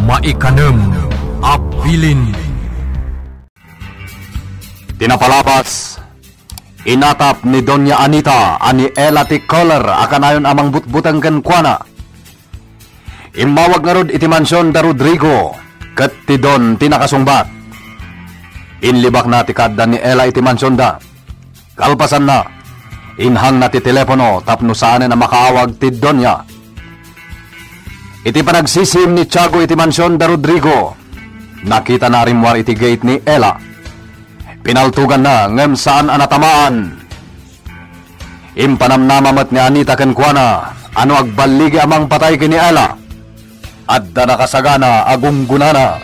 Maikanem Abilin. Tinapalabas, inatap ni Doña Anita ani Ella ti Color akan ayon amang butbutang kenkwana. Imawag nga rod iti mansyon da Rodrigo ket ti Don tinakasungbat. Inlibak na ti kadda ni Ella iti mansyon da. Kalpasan na, inhang na ti telepono tapno saan na makaawag ti Doña. Iti panagsisim ni Tiago iti mansyon da Rodrigo. Nakita na rimwar iti gate ni Ella. Pinaltugan na ngem saan anatamaan. Impanamnamamat ni Anita kenkwana ano agbaligi amang patay kini Ella. Adda nakasagana agunggunana.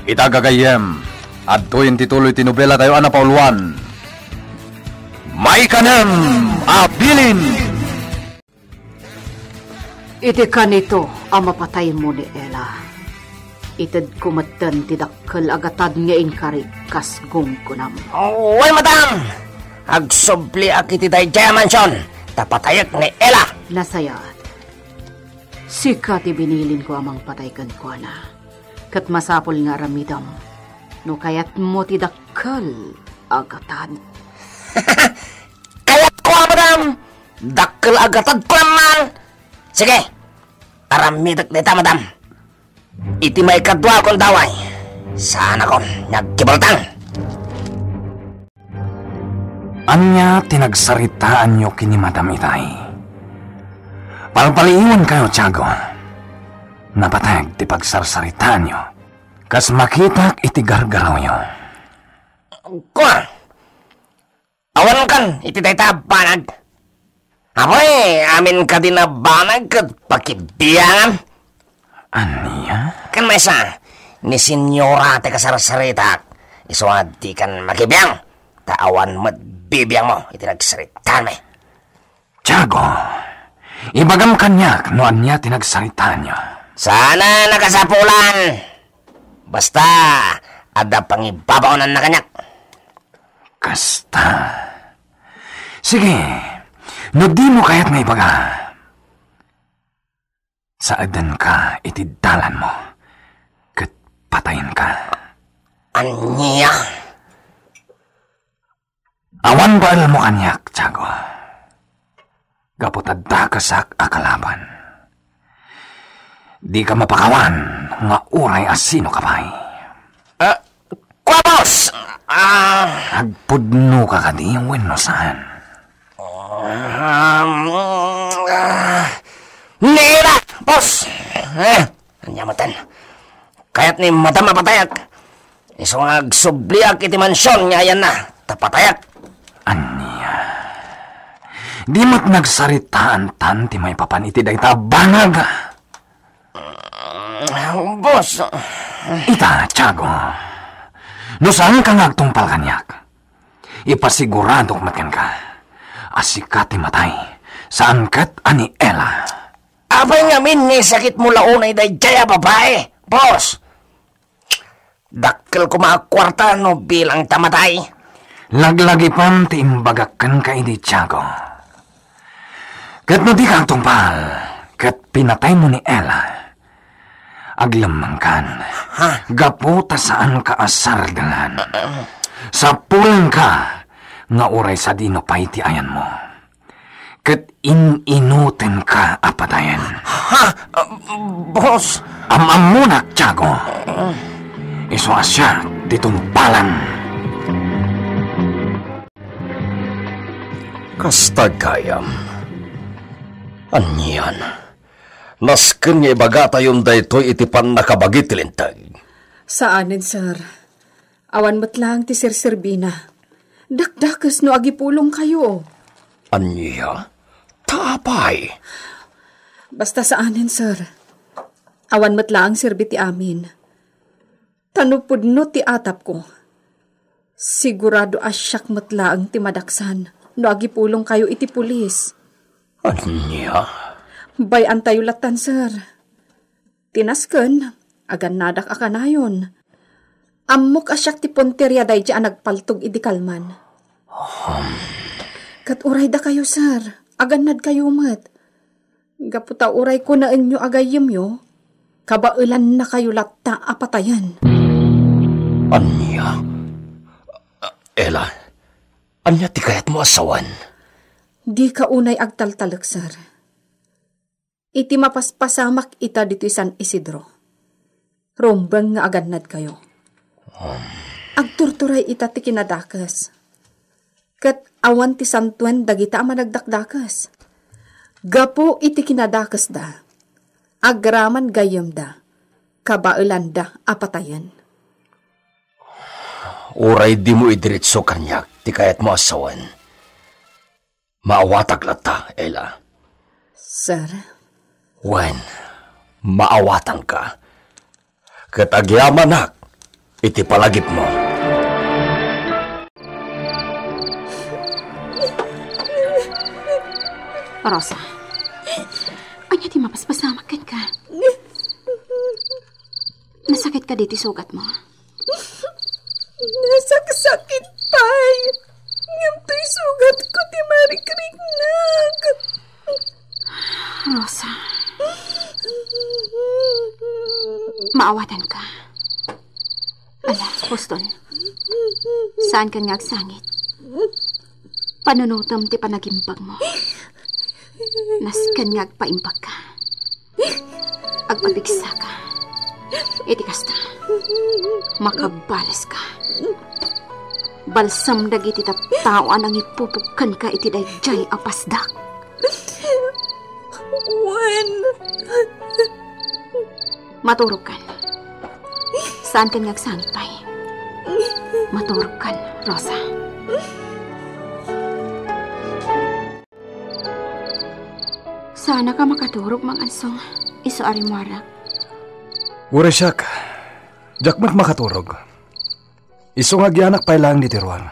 Itagagayem adto yung tituloy tinubela tayo ana pauluan. Maikanem Abilin. Iti kanito ang mapatay mo ni Ella. Itad kumatan ti dakkel agatad nga inkari kas gungkunam. Well, madam! Agsubli ak iti dayjay mansyon. Tapatayak ni Ella. Nasayat. Sika ti binilin ko amang patay kenkwana. Kat masapol nga ramidam. No kayat mo ti dakkel agatad. Kayat ko, madam! Dakkel agatad ko naman! Sige, aramidak nita, madam. Iti may kadwa kong daway. Sana kon nagkibaltang. Anya tinagsaritaan nyo kini Madam Itay. Palpaliiwan kayo, Tiago. Napatag ti pagsarsaritaan nyo. Kas makitak iti gargaraw nyo. Kuha! Awan kan iti dayta banag. Amoy, amin ka din na banag kat pakibiyangan. Anya? Kan maysa, ni senyora te kasarsaritak. Isuad di kan makibiyang. Taawan mo't bibiyang mo. Iti nagsaritaan may. Tiago, ibagam kanyak no anya tinagsaritaan nyo. Sana nakasapulan. Basta, ada pangibabaonan na kanyak. Kasta. Sige, no di mo kaya't nga ibaga. Saadan ka itidalan mo. Kat patayin ka. Anya? Awan baal mo kanyak, Tiago. Gaputad da kasak akalaban. Di ka mapakawan nga uray asino ka ba'y. Kwa, boss! Agpudno ka di yung winosan. Nira, boss! Anyamatan. Kaya't ni madam mapatayak. Isong agsubliak iti mansyon nga yan na. Tapatayak. Anya? Di mo't nagsaritaan tan ti may papan iti dayta banag. Boss! Ita, Tiago. No saan ka ngagtungpal kanyak? Ipasiguradok matkan ka. Asikati matay. Saan kat ani Ella? Abay ngamin ni sakit mo launay day jaya babae. Boss! Dakkel ko mga kwarta no bilang tamatay. Laglagi pam ti imbagakan ka iti Tiago. Kat no di kang tungpal. Kat pinatay mo ni Ella. Aglamangkan. Gaputa saan ka asardalan. Sa pulang ka, nga uray sa dino pa iti ayan mo. Kat inuten ka apatayan. Boss! Amam muna, Tiago. Iso asya, titumpalan. Kastagayam. Anyan. Nasken nga ibaga tayon daytoy iti pan nakabagit tilintag. Saanin, sir? Awan mo't lang ti Sir Serbina. Dakdakas no agipulong kayo. Anya? Tapay. Basta saanin, sir. Awan mo't lang serbi ti amin. Tanupudno ti atap ko. Sigurado asyak mo't lang ti madaksan no agipulong kayo iti pulis. Anya? Bayan tayo latan, sir. Tinasken, agan nadak akanayon. Ammok asyak ti ponterya day dyan nagpaltog idi kalman. Kat uray da kayo, sir. Agan nad kayo mat. Gaputa uray ko na inyo agayim yo. Kabailan na kayo latta apatayan. Anya? Ela, anya ti kayat mo asawan? Di ka unay agtaltalak, sir. Iti mapaspasamak ita dito San Isidro. Rombang nga aganad kayo. Agturturay ita ti kinadakas. Kat awan ti santuan dagita managdakdakas. Gapo iti kinadakas da. Agraman gayam da. Kabailan da apatayan. Uray di mo idiritso kanyak, ti kayat mo asawan. Maawatag lata, Ela. Sir, Wen, maawatan ka. Kat agyamanak, iti palagip mo. Rosa, anya di mapaspasamak ka. Nasakit ka diti sugat mo. nasakit pay. Ngamtoy sugat ko ti marikringnag. Rosa, maawatan ka. Ala, Poston, saan ka nga agsangit? Panunutom ti panagimbag mo. Naskan nga agpaimbag ka. Agpabigsa ka. Iti kasta, makabalas ka. Balsam dagiti tatawan ang ipupugkan ka iti dayjay apasdak. Wen, Maturog kan. Saan ka nga agsangit pay? Maturog kan, Rosa. Sana ka makaturog, Mang Ansong. Iso arimarak. Uresyak, jakmat makaturog. Isong agyanak pa lang ni Tiruan.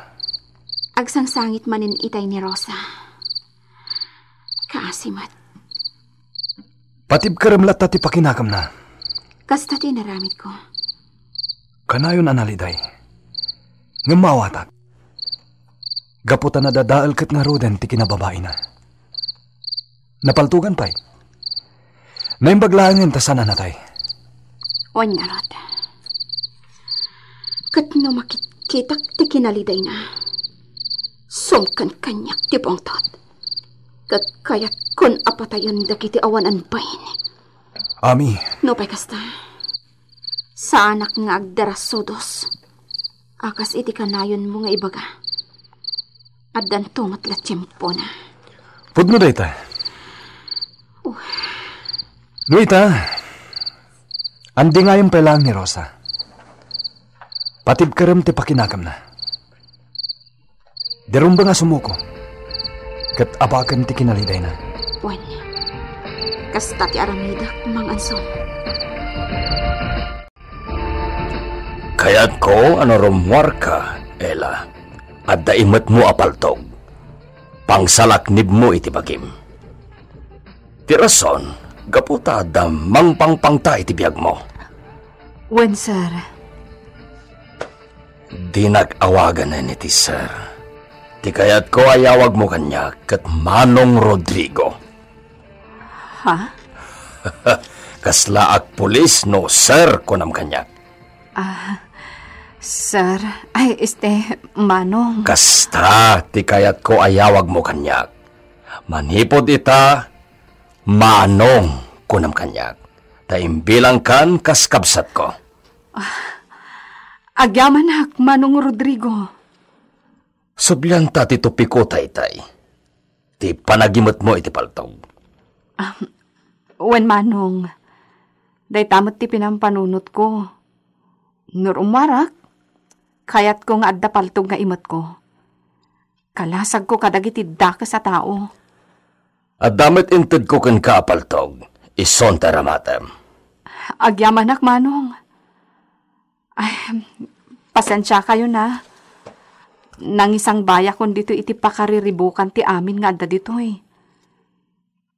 Agsang sangit manin itay ni Rosa. Kaasimat. Patib karamlat ti pakinakam na. Kasta tinaramit ko. Kanayon analiday. Ngamawatak. Gaputan na dadaal kat nga roden ti kinababae na. Napaltugan pa'y. Naimbaglaangin ta sana natay. Wan nga rot. Kat nga makikitak ti kinaliday na. Sumkan kanyak ti pongtot. Kat kayat kun apatayon dakiti awanan bayin. Ami, No pa'y kasta. Sa anak nga agdarasudos. Akas iti kanayon mo nga ibaga. At danto matla tiyempo na. pudno day ta. No ita, andi ngayon pa lang ni Rosa. Patib karam ti pakinakam na. Derum ba nga sumuko? Kat apakan ti kinaliday na. Wan. Kasta ti aramidak, Mang Ansong. Kaya't ko ano rumwar ka, Ela. At daimat mo apaltog. Pangsalaknib mo iti bagim. Ti rason, gaputa damang pangpangta iti biyag mo. Wen, sir. Di nag-awagan na niti sir. Ti kayat ko ayawag mo kanya kat Manong Rodrigo. Ha? Kaslaak pulis no sir kunam kanya. Sir, ay, Manong. Kasta ti kayat ko ayawag mo kanya. Manipod ita, Manong kunam kanya. Taimbilang kan kaskabsat ko. Agyaman Manong Rodrigo. Subyan ta ti tupiko taytay. Ti panagimot mo iti paltog. Wen, Manong. Day tamot ti pinampanunot ko. Nur umarak, kayat ko nga adda paltog nga imot ko. Kalasag ko kadagiti daka sa tao. At damit inted ko ken kaapaltog, ison taramatem. Agyaman Manong. Ay, pasensya kayo na. Nang isang baya kon dito iti pakariribukan ti amin nga adda dito eh.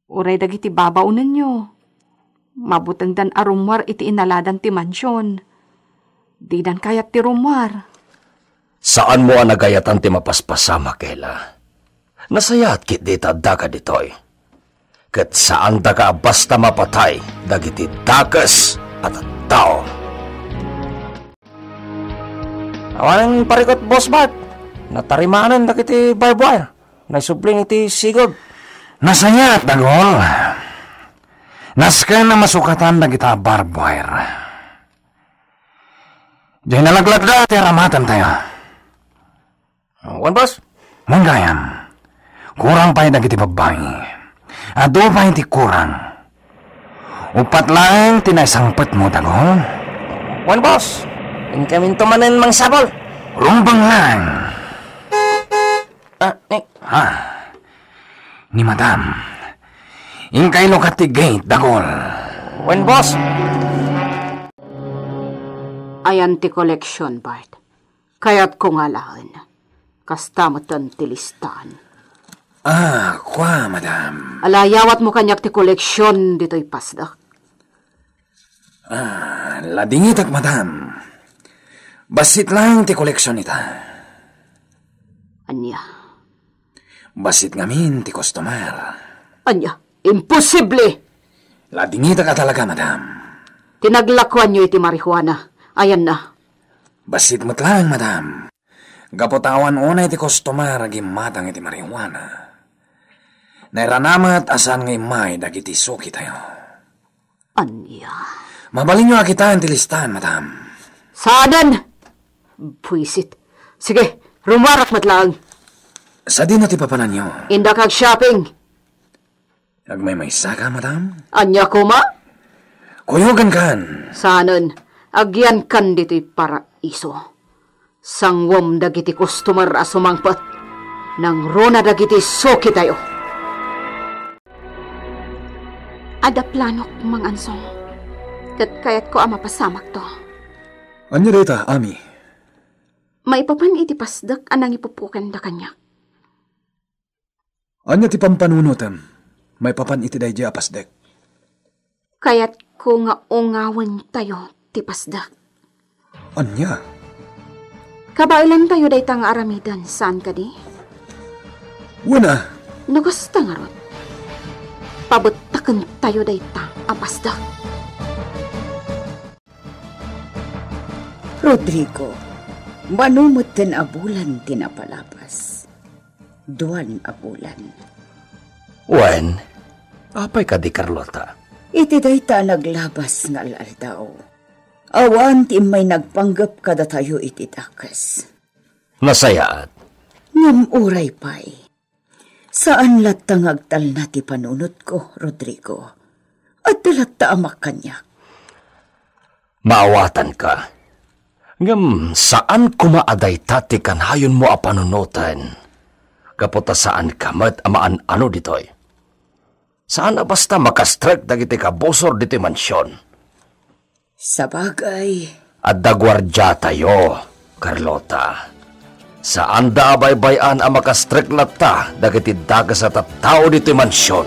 Uray dagiti babaunan nyo. Mabutang dan arumwar iti inaladan ti mansyon. Di dan kayat ti rumwar. Saan mo ang nagayatan ti mapaspasama, Kela? Nasayat kit dita daga ditoy. Kat saan daga basta mapatay, dagiti dakas, at tao. Awan parikot Boss Bart, natarimanan na kiti barbed wire, naisubling iti sigod. Nasayat, Dagol. Nasken na masukatan na kita barbed wire. Diyan nalaglag na at ramatan tayo. Wan, Boss? Manggayam, kurang pa yung nagiti babae. Ado pa yung ti kurang. Upat lang tinaisangpet mo, Dagol. Wan, Boss. Inkamin tumanan mang sabol. Rumbang lang. Ha? Ni Madam. Ingkay lokat ti gate, Dagol. Wan, Boss. Ayan ti collection, Bart. Kaya't kung alahan, kastamatan ti listaan. Kwa, Madam. Alayawat mo kanyak ti koleksyon dito'y pasdak. Ladingit at Madam. Basit lang ti koleksyon ita. Anya? Basit ngamin ti customer. Anya? Imposible! Ladingit ka talaga, Madam. Tinaglakwan nyo iti marihuana. Ayan na. Basit mo't lang, Madam. Gapotawan unay ti customer agimatang iti marihuana. Nairanamat asan ngay may dagiti suki tayo. Anya? Mabalin nyo akitaan ti listahan, Madam. Saanan! Puisit. Sige, rumarak matlang. Sa din na ti papanan nyo. Inda kag shopping. Nagmaymaysa ka, Madam? Anya kuma? Kuyugan kan. Saanan, agyan kan dito'y paraiso. Sangwam dagiti customer asumangpat. Nang rona dagiti soki tayo. Ada planok, Mang Ansong. Kayat ko ama pasamak to. Anya dita, Ami? Maipapan iti pasdak anang ipupukan da kanya. Anya ti pampanunutem? May papan iti day apasdek. Kaya't ko nga ungawan tayo ti pasdak. Anya? Kabailan tayo day tang aramidan. Saan ka di? Wala. Nagusta nga ron. Pabutakan tayo day tang apasdak. Rodrigo, manumot ten abulan tinapalapas. Duan abulan. Wen, apay ka di Carlota? Iti dayta naglabas nga alaldaw. Awan ti may nagpanggap kada tayo iti takas. Nasayaat. Ngam uray pay. Saan latang agtal na ti panunot ko, Rodrigo? At latta amak kanya. Maawatan ka. Ngam, saan kumaaday tati kan hayon mo a panunutan? Kaputa saan kamat amaan ano ditoy? Saan na basta makastrek dagiti kabosor dito'y mansyon? Sa bagay. At dagwardya tayo, Carlota. Saan da baybayan ang makastrek lata dagiti dagas at tao dito'y mansyon?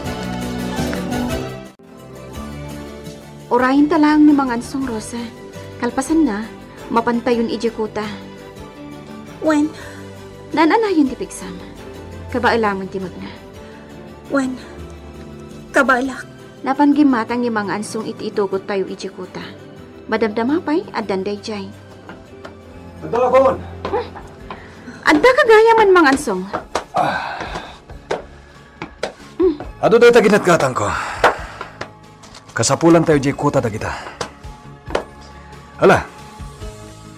Orahin ta lang ni Mang Ansong, Rosa. Kalpasan na, mapantayon ijekuta. Wen, Nananayon ti pigsam. Kabailangan ti magna. wen, kabalak. Napanggimatang ni Mang Ansong iti-itugot tayo ijekuta. Madamdamapay at danday jay. Dagon! Adda kagaya man, Mang Ansong. Ado daw taginatgatang ko. Kasapulan tayo jay kuta da kita. Hala,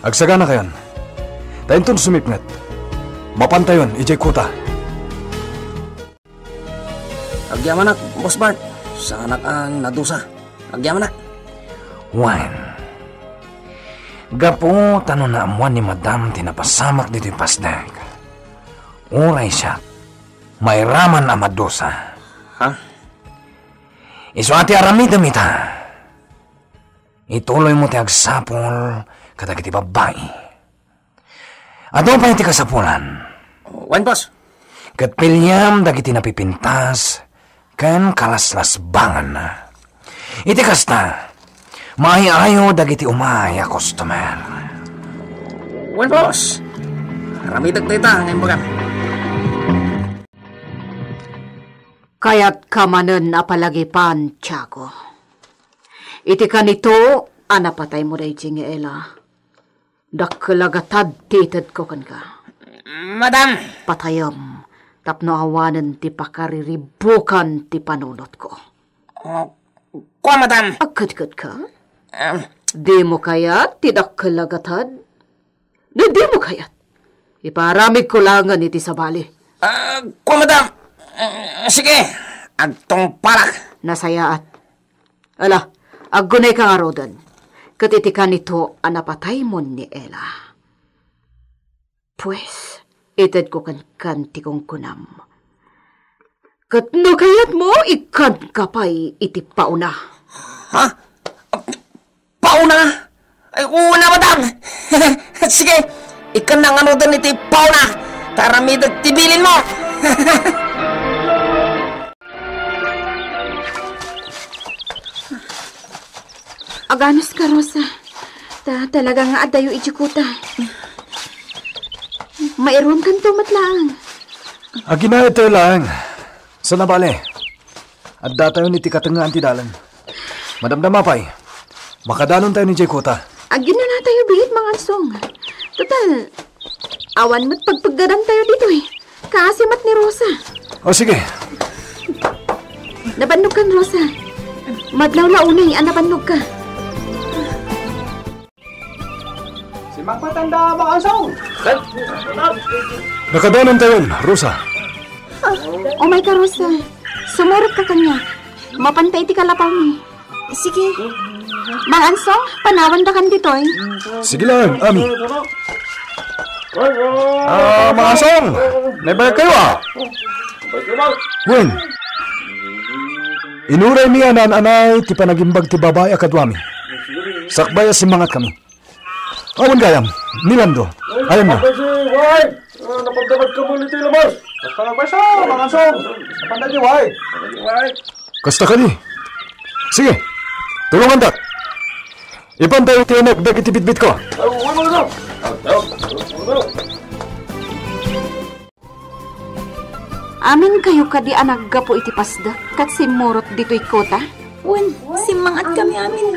agsaga na kayon. Tayentun sumipngat. Mapantayon, ijay kuta. Agyamanak, Boss Bart. Sa anak ang nadusa. Agyamanak. Wan. Gapo, tanong na amuan ni Madam tinapasamak dito yung pasdag. Uray siya. May raman na madosa. Ha? Iso ati aramidam ita. Ituloy mo ti agsapol kadagiti babae. Ato pa iti kasapulan. Wan, Boss. Kat pilyam dagiti napipintas kan kalaslasbangan na. Iti kasta, maayayo dagiti umaya customer. Wan, Boss. Ramidag tita ngayon baga. Kaya't kamanen apalagipan, Tiago. Iti kanito, Anapatay mo day nga Ella. Dakalagatad titad ko kan ka. Madam! Patayam, tapno awanan ti pakariribukan ti panunot ko. Kwa, madam? Agkad-kad ka? Di mo kayat ti dakalagatad? Di mo kayat? Iparamig ko langan iti sabali. Kwa, madam? Sige, agtong parak. Nasayaat. Ala, aggunay ka nga rodan. Katitikan nito anapatay mo ni Ella. Pues, itad ko kan ti kong kunam. Katno kayat mo, ikan kapay iti pauna. Ha? Pauna? Ay, una, madam! Sige, ikan na nga rodan iti pauna. Taramidot tibilin mo. Aganos ka, Rosa. Talaga nga adayo ijikuta. Mairon kan tumat lang. Agina ito lang. Sa nabali. At datayo ni tikatangaan ti dalan. Madamdama pa'y. Makadanon tayo ni Jekota. Agina na tayo bihit mga ansong. Total, awan mo't pagpagdadan tayo dito eh. Kaasimat ni Rosa. O sige. Nabannog kan, Rosa. Madlaw-launay, nabannog ka. Magpatanda mga asong! Nakadanon tayo, Rosa. Oh my ka, Rosa. Sumurot ka kanya. Mapantay ti kalapaw ni. Sige. Mang ansong, panawan da kan dito eh. Sige lang, Ami. Mga asong! Naibay kayo Wen. Inuray niya na anay ti panagimbag ti babae akadwami. Sakbaya si mangat kami. Awan kayam, Milando. Ayam na. Napagdabat ka muli ito labas. Basta lang ba siya, mga asong? Napanda di, why? Kasta ka di. Sige, tulungan dat. Ipantay iti anak, dagit ibitbit ko. Amin kayo ka di anagga po iti pasda. Kat si Morot dito'y kota. Wen, simangat kami amin.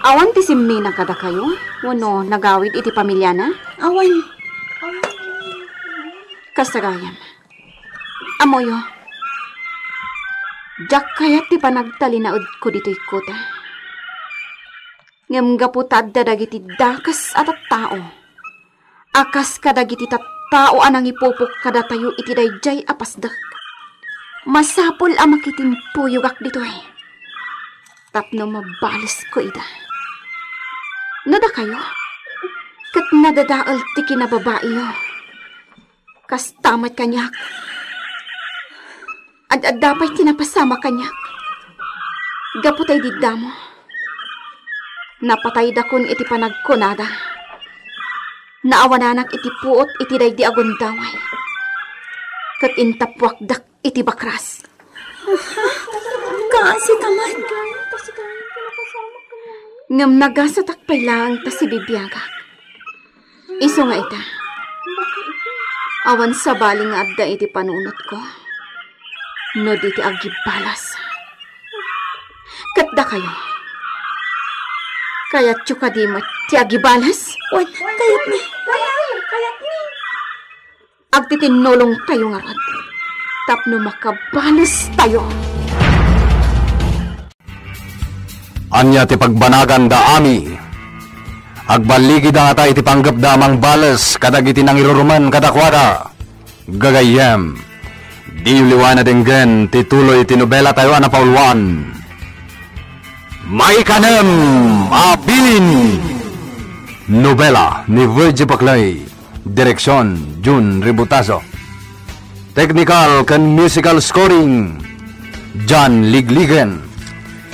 Awan ti simmi na kada kayo. Wano, nagawid iti pamilya na. Awan. Kasagayam. Amoyo. Jak kayat ti panagtalinaod ko dito'y kota. Ngam gaputad dadagiti dakas at tao. Akas kadagiti tao anang ipupok kada tayo iti dayjay apasdak. Masapol ang makitimpuyugak dito'y. Tapno mabalis ko ida. Nada kayo? Kat nadadaal ti kinababae yo. Kas tamat kanyak. At dapay tinapasama kanyak. Gaputay didda mo. Napatay dakon iti panagkunada. Naawananak iti puot iti daydi agundaway. Kat intapwak dak iti bakras. Kaasi kaman. Ngam nagasatakpay lang ta si bibiyagak. Iso nga ita. Awan sa baling nga adda iti panunot ko. No di ti agibalas. Katda kayo. Kayat yu kadimat ti agibalas? Wan, kayat ni. Agtitinulong tayo nga rod. Tapno makabalas tayo. Anya ti pagbanagan da Ami. Agbaligi da nga iti panggap da amang balas kadag iti nang iruruman kadakwada. Gagayem. Di uliwana denggen tituloy ti nobela tayo na paulwan. May kanem abilin. Nobela ni Virgie Paclay. Direksyon Jun Ributaso. Technical kan musical scoring John Ligligen.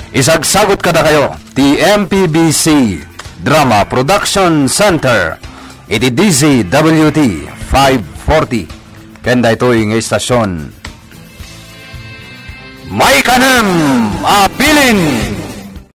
Isagsagot kada kayo ti MPBC Drama Production Center iti DZWT 540 kenda ito'y ng istasyon May kanem abilin.